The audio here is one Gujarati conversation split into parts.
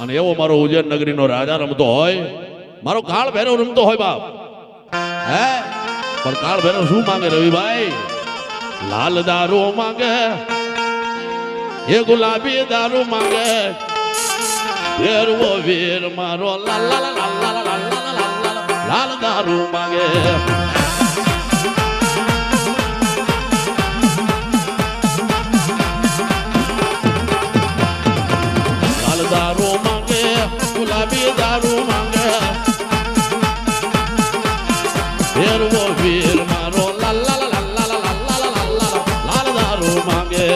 અને એવો મારો ઉજ્જૈન નગરીનો રાજા રમતો હોય, મારો કાળ ભૈરવ રમતો હોય બાપ. હે પણ કાળ ભૈરવ શું માંગે રવિભાઈ? લાલ દારૂ માંગે, એ ગુલાબી દારૂ માંગે, ભેરવો વીર મારો લાલ લાલ લાલ લાલ લાલ લાલ દારૂ માંગે. લાલ દારૂ માંગે, ગુલાબી દારૂ માંગે, ભેરવો વીર મારો લાલ લાલ લાલ લાલ લાલ લાલ દારૂ માંગે.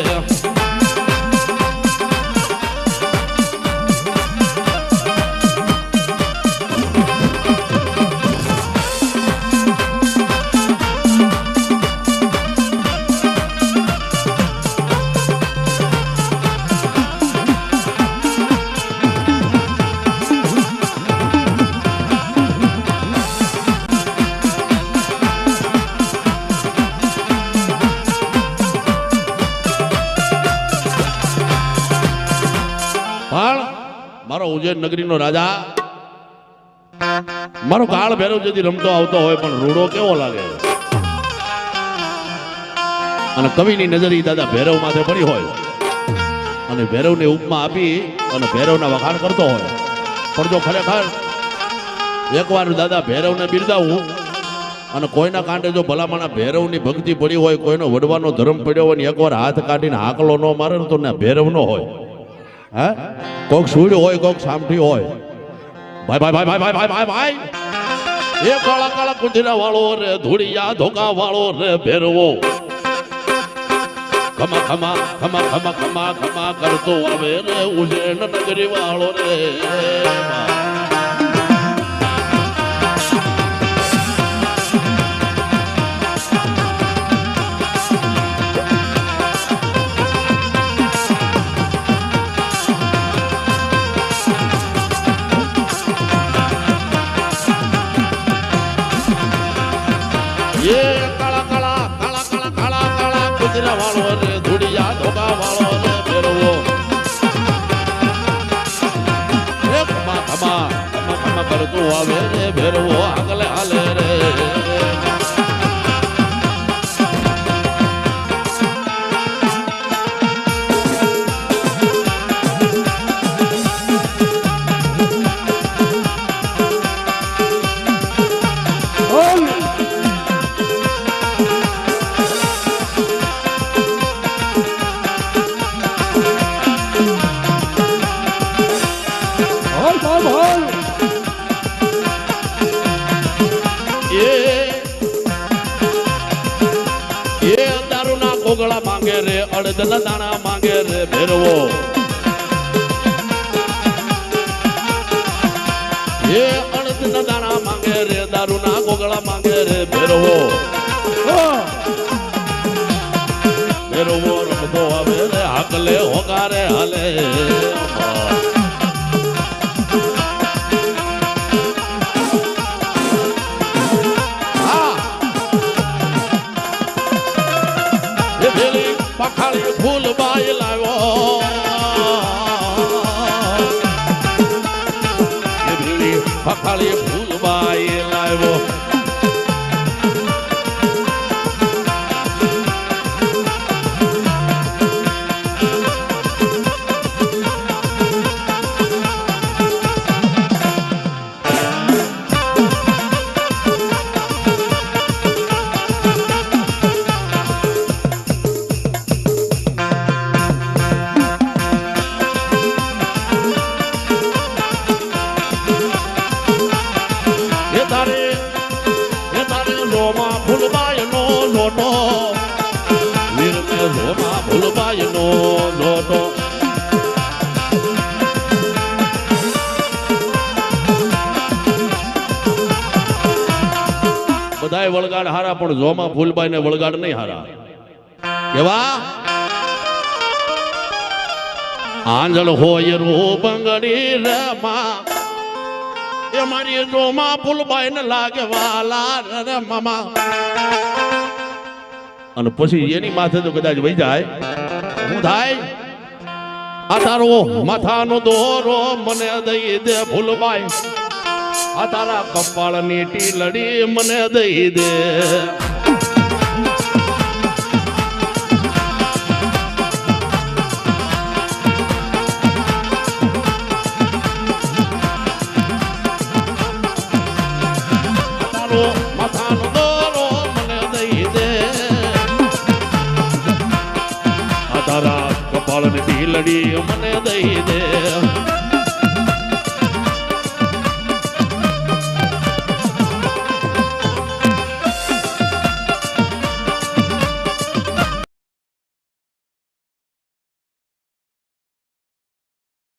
મારો ઉજ્જૈન નગરીનો રાજા, મારો કાળ ભૈરવ જેથી રમતો આવતો હોય પણ રૂડો કેવો લાગે. અને કવિની નજર ઈ દાદા ભૈરવ માથે પડી હોય અને ભૈરવને ઉપમા આપી અને ભૈરવના વખાણ કરતો હોય. પણ જો ખરેખર એકવાર દાદા ભૈરવને બિરદાવું અને કોઈના કાંઠે જો ભલામણા ભૈરવની ભક્તિ પડી હોય, કોઈનો વડવાનો ધર્મ પડ્યો હોય ને એકવાર હાથ કાઢીને હાકલો ન મારે ને તો ને ભૈરવ નો હોય. હે કોક સૂડ હોય, કોક સામઠી હોય. ભાઈ ભાઈ ભાઈ ભાઈ ભાઈ ભાઈ ભાઈ એ કાળા કાળા કુંધીરા વાળો રે, ધૂળિયા ધોકા વાળો રે ભેરવો, ખમા ખમા ખમા ખમા ખમા ખમા કરતો આવે રે ઉજ્જૈન નગરી વાળો રે. ये काला काला काला काला काला काला कुजरा वालो रे, धुड़िया धोका वालो रे भैरवो, ए खमा खमा खमा खमा करतो आवे रे भैरवो, આગલે હાલે રે. ગોગળા માંગે રે, અડદના દાણા માંગે રે ભેરવો, એ અડદના દાણા માંગે રે, દારૂના ગોગળા માંગે રે ભેરવો. ભેરવો રમતો આવે રે, હાકલે હોગારે હાલે. પખાળી ફૂલ બાઈ લાવ્યો, પખાળી ફૂલ બાઈ લાવ્યો. બધાય વળગાડ હારા પણ જોમાં ફૂલબાઈ ને વળગાડ નહીં હારા. કેવા આંજળ હોય રો બંગડી રે માં, એ મારી જોમાં ફૂલબાઈ ને લાગે વાલા રે મામા. અને પછી એની માથે તો કદાચ વહી જાય, શું થાય? આ તારો માથાનો દોરો મને દઈ દે ભૂલભાઈ આ તારા કપાળની ટીલડી મને દઈ દે માથાનો દોરો મને દઈ દે આ તારા કપાળની ઢીલડી મને દઈ દે